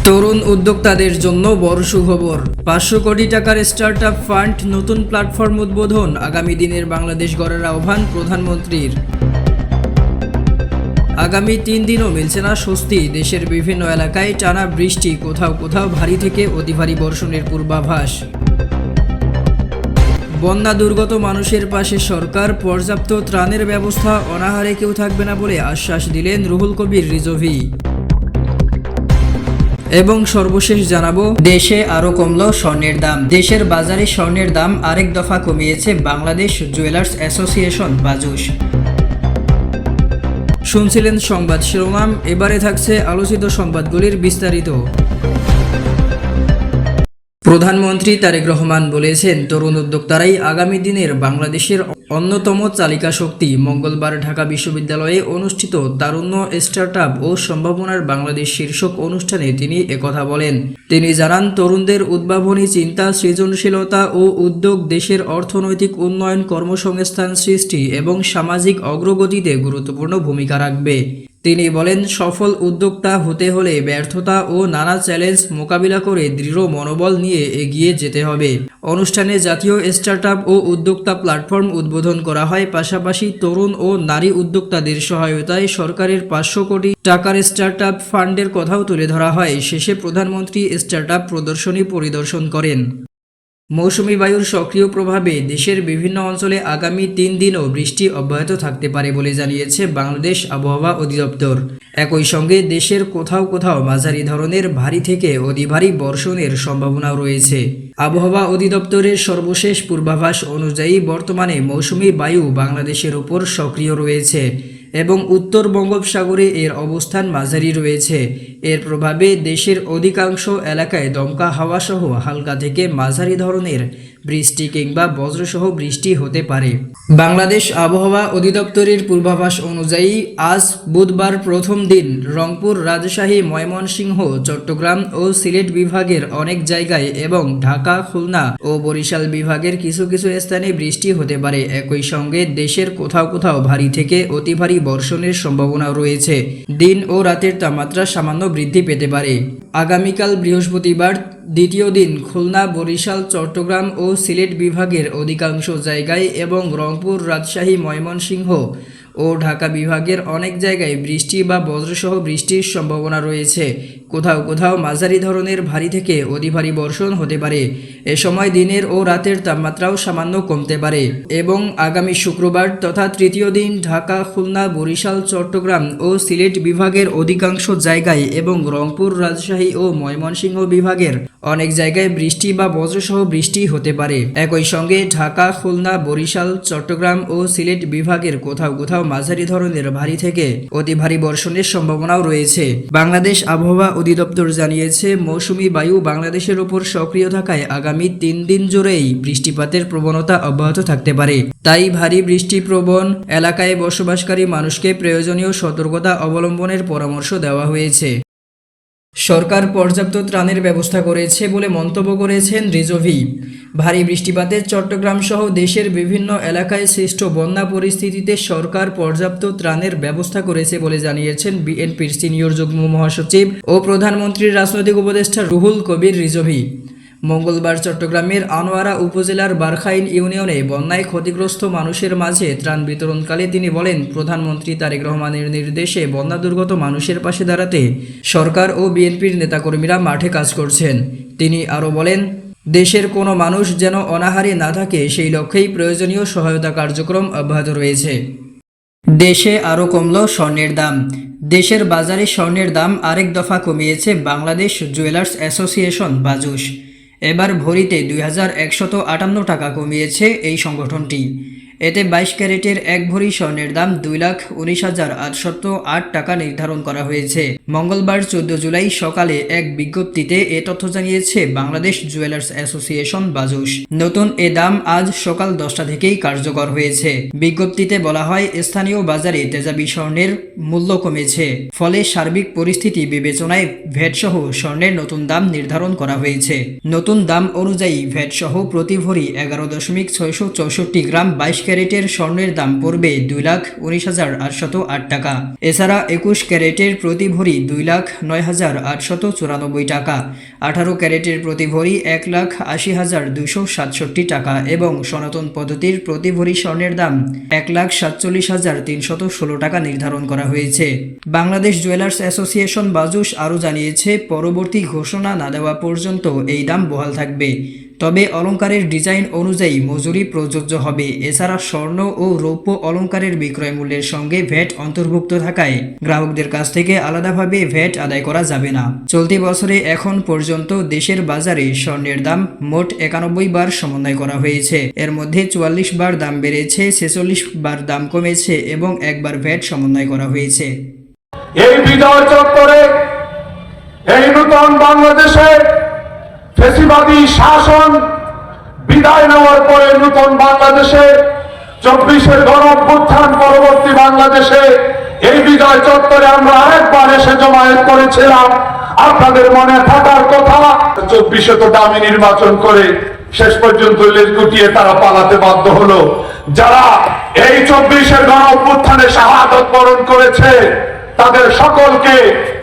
তরুণ উদ্যোক্তাদের জন্য বড় সুখবর। 500 কোটি টাকার স্টার্টআপ ফান্ড, নতুন প্ল্যাটফর্ম উদ্বোধন, আগামী দিনের বাংলাদেশ গড়ার আহ্বান প্রধানমন্ত্রীর। আগামী 3 দিনও মিলছে না স্বস্তি। দেশের বিভিন্ন এলাকায় টানা বৃষ্টি, কোথাও কোথাও ভারী থেকে অতি ভারী বর্ষণের পূর্বাভাস। বন্যা দুর্গত মানুষের পাশে সরকার, পর্যাপ্ত ত্রাণের ব্যবস্থা, অনাহারে কেউ থাকবে না বলে আশ্বাস দিলেন রুহুল কবির রিজভী। এবং সর্বশেষ জানাবো, দেশে আরো কমলো স্বর্ণের দাম। দেশের বাজারে স্বর্ণের দাম আরেক দফা কমিয়েছে বাংলাদেশ জুয়েলার্স অ্যাসোসিয়েশন বাজুস। শুনছিলেন সংবাদ শিরোনাম, এবারে থাকছে আলোচিত সংবাদগুলির বিস্তারিত। প্রধানমন্ত্রী তারেক রহমান বলেছেন, তরুণ উদ্যোক্তারাই আগামী দিনের বাংলাদেশের অন্যতম চালিকা শক্তি। মঙ্গলবার ঢাকা বিশ্ববিদ্যালয়ে অনুষ্ঠিত তারুণ্য, স্টার্টআপ ও সম্ভাবনার বাংলাদেশ শীর্ষক অনুষ্ঠানে তিনি একথা বলেন। তিনি জানান, তরুণদের উদ্ভাবনী চিন্তা, সৃজনশীলতা ও উদ্যোগ দেশের অর্থনৈতিক উন্নয়ন, কর্মসংস্থান সৃষ্টি এবং সামাজিক অগ্রগতিতে গুরুত্বপূর্ণ ভূমিকা রাখবে। তিনি বলেন, সফল উদ্যোক্তা হতে হলে ব্যর্থতা ও নানা চ্যালেঞ্জ মোকাবিলা করে দৃঢ় মনোবল নিয়ে এগিয়ে যেতে হবে। অনুষ্ঠানে জাতীয় স্টার্টআপ ও উদ্যোক্তা প্ল্যাটফর্ম উদ্বোধন করা হয়। পাশাপাশি তরুণ ও নারী উদ্যোক্তাদের সহায়তায় সরকারের 500 কোটি টাকার স্টার্টআপ ফান্ডের কথাও তুলে ধরা হয়। শেষে প্রধানমন্ত্রী স্টার্টআপ প্রদর্শনী পরিদর্শন করেন। মৌসুমী বায়ুর সক্রিয় প্রভাবে দেশের বিভিন্ন অঞ্চলে আগামী 3 দিনও বৃষ্টি অব্যাহত থাকতে পারে বলে জানিয়েছে বাংলাদেশ আবহাওয়া অধিদপ্তর। একই সঙ্গে দেশের কোথাও কোথাও মাঝারি ধরনের ভারী থেকে অতি ভারী বর্ষণের সম্ভাবনাও রয়েছে। আবহাওয়া অধিদপ্তরের সর্বশেষ পূর্বাভাস অনুযায়ী বর্তমানে মৌসুমী বায়ু বাংলাদেশের উপর সক্রিয় রয়েছে এবং উত্তর বঙ্গোপসাগরে এর অবস্থান মাঝারি রয়েছে। এর প্রভাবে দেশের অধিকাংশ এলাকায় দমকা হাওয়া সহ হালকা থেকে মাঝারি ধরনের বৃষ্টি কিংবা বজ্রসহ বৃষ্টি হতে পারে। বাংলাদেশ আবহাওয়া অধিদপ্তরের পূর্বাভাস অনুযায়ী আজ বুধবার প্রথম দিন রংপুর, রাজশাহী, ময়মনসিংহ, চট্টগ্রাম ও সিলেট বিভাগের অনেক জায়গায় এবং ঢাকা, খুলনা ও বরিশাল বিভাগের কিছু কিছু স্থানে বৃষ্টি হতে পারে। একই সঙ্গে দেশের কোথাও কোথাও ভারী থেকে অতি ভারী বর্ষণের সম্ভাবনা রয়েছে। দিন ও রাতের তাপমাত্রা সামান্য বৃদ্ধি পেতে পারে। আগামীকাল বৃহস্পতিবার দ্বিতীয় দিন খুলনা, বরিশাল, চট্টগ্রাম ও সিলেট বিভাগের অধিকাংশ জায়গায় এবং রংপুর, রাজশাহী, ময়মনসিংহ ও ঢাকা বিভাগের অনেক জায়গায় বৃষ্টি বা বজ্রসহ বৃষ্টির সম্ভাবনা রয়েছে। কোথাও কোথাও মাঝারি ধরনের ভারী থেকে অতি ভারী বর্ষণ হতে পারে। এ সময় দিনের ও রাতের তাপমাত্রাও সামান্য কমতে পারে। এবং আগামী শুক্রবার তথা তৃতীয় দিন ঢাকা, খুলনা, বরিশাল, চট্টগ্রাম ও সিলেট বিভাগের অধিকাংশ জায়গায় এবং রংপুর, রাজশাহী ও ময়মনসিংহ বিভাগের অনেক জায়গায় বৃষ্টি বা বজ্রসহ বৃষ্টি হতে পারে। একই সঙ্গে ঢাকা, খুলনা, বরিশাল, চট্টগ্রাম ও সিলেট বিভাগের কোথাও কোথাও মাঝারি ধরনের ভারী থেকে অতি ভারী বর্ষণের সম্ভাবনাও রয়েছে। বাংলাদেশ আবহাওয়া অধিদপ্তর জানিয়েছে, মৌসুমী বায়ু বাংলাদেশের উপর সক্রিয় থাকায় আগামী 3 দিন জুড়েই বৃষ্টিপাতের প্রবণতা অব্যাহত থাকতে পারে। তাই ভারী বৃষ্টিপ্রবণ এলাকায় বসবাসকারী মানুষকে প্রয়োজনীয় সতর্কতা অবলম্বনের পরামর্শ দেওয়া হয়েছে। সরকার পর্যাপ্ত ত্রাণের ব্যবস্থা করেছে বলে মন্তব্য করেছেন রিজভী। ভারী বৃষ্টিপাতে চট্টগ্রাম সহ দেশের বিভিন্ন এলাকায় সৃষ্ট বন্যা পরিস্থিতিতে সরকার পর্যাপ্ত ত্রাণের ব্যবস্থা করেছে বলে জানিয়েছেন বিএনপির সিনিয়র যুগ্ম মহাসচিব ও প্রধানমন্ত্রীর রাজনৈতিক উপদেষ্টা রুহুল কবির রিজভী। মঙ্গলবার চট্টগ্রামের আনোয়ারা উপজেলার বারখাইন ইউনিয়নে বন্যায় ক্ষতিগ্রস্ত মানুষের মাঝে ত্রাণ বিতরণকালে তিনি বলেন, প্রধানমন্ত্রী তারেক রহমানের নির্দেশে বন্যা দুর্গত মানুষের পাশে দাঁড়াতে সরকার ও বিএনপির নেতাকর্মীরা মাঠে কাজ করছেন। তিনি আরও বলেন, দেশের কোনো মানুষ যেন অনাহারে না থাকে সেই লক্ষ্যেই প্রয়োজনীয় সহায়তা কার্যক্রম অব্যাহত রয়েছে। দেশে আরও কমলো স্বর্ণের দাম। দেশের বাজারে স্বর্ণের দাম আরেক দফা কমিয়েছে বাংলাদেশ জুয়েলার্স অ্যাসোসিয়েশন বাজুস। এবার ভরিতে 2158 টাকা কমিয়েছে এই সংগঠনটি। এতে 22 ক্যারেটের এক ভরি স্বর্ণের দাম 2,19,808 টাকা নির্ধারণ করা হয়েছে। মঙ্গলবার 14 জুলাই সকালে এক বিজ্ঞপ্তিতে এ তথ্য জানিয়েছে বাংলাদেশ জুয়েলার্স অ্যাসোসিয়েশন বাজুস। নতুন এ দাম আজ সকাল 10টা থেকেই কার্যকর হয়েছে। বিজ্ঞপ্তিতে বলা হয়, স্থানীয় বাজারে তেজাবি স্বর্ণের মূল্য কমেছে, ফলে সার্বিক পরিস্থিতি বিবেচনায় ভ্যাটসহ স্বর্ণের নতুন দাম নির্ধারণ করা হয়েছে। নতুন দাম অনুযায়ী ভ্যাটসহ প্রতি ভরি 11.664 গ্রাম 22 ক্যারেটের স্বর্ণের দাম পড়বে 2,19,808 টাকা। এছাড়া 21 ক্যারেটের প্রতি ভরি 2,09,894 টাকা, 18 ক্যারেটের প্রতি ভরি 1,80,267 টাকা এবং সনাতন পদ্ধতির প্রতি ভরি স্বর্ণের দাম 1,47,316 টাকা নির্ধারণ করা হয়েছে। বাংলাদেশ জুয়েলার্স অ্যাসোসিয়েশন বাজুস আরও জানিয়েছে, পরবর্তী ঘোষণা না দেওয়া পর্যন্ত এই দাম বহাল থাকবে, তবে অলংকারের ডিজাইন অনুযায়ী মজুরি প্রযোজ্য হবে। এছাড়া স্বর্ণ ও রৌপ্য অলংকারের বিক্রয় মূল্যের সঙ্গে ভ্যাট অন্তর্ভুক্ত থাকায় গ্রাহকদের কাছ থেকে আলাদাভাবে ভ্যাট আদায় করা যাবে না। চলতি বছরে এখন পর্যন্ত দেশের বাজারে স্বর্ণের দাম মোট 91 বার সমন্বয় করা হয়েছে। এর মধ্যে 44 বার দাম বেড়েছে, 46 বার দাম কমেছে এবং একবার ভ্যাট সমন্বয় করা হয়েছে। এই বিজয় চত্বরে এই নতুন বাংলাদেশে ফ্যাসিবাদী শাসন বিদায় নেওয়ার পরে নতুন বাংলাদেশে 24-এর গণঅভ্যুত্থান পরবর্তী বাংলাদেশে এই বিজয় চত্বরে আমরা আরেকবার এসে জমায়েত করেছিলাম। আপনাদের মনে থাকার কথা, 24-এ তো দামি নির্বাচন করে শেষ পর্যন্ত লেজ গুটিয়ে তারা পালাতে বাধ্য হলো। যারা এই 24-এর গণঅভ্যুত্থানে শাহাদত বরণ করেছে তাদের সকলকে,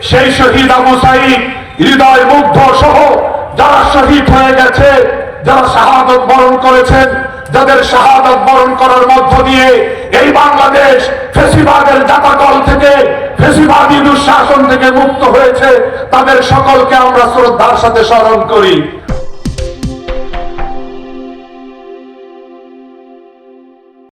সেই শহীদ আবু সাঈদ, হৃদয় মুগ্ধ সহ যারা শহীদ হয়ে গেছে, যারা শাহাদত বরণ করেছেন, যাদের শাহাদত বরণ করার মধ্য দিয়ে এই বাংলাদেশ ফ্যাসিবাদের জাতাকল থেকে, ফ্যাসিবাদী দুঃশাসন থেকে মুক্ত হয়েছে, তাদের সকলকে আমরা শ্রদ্ধার সাথে স্মরণ করি।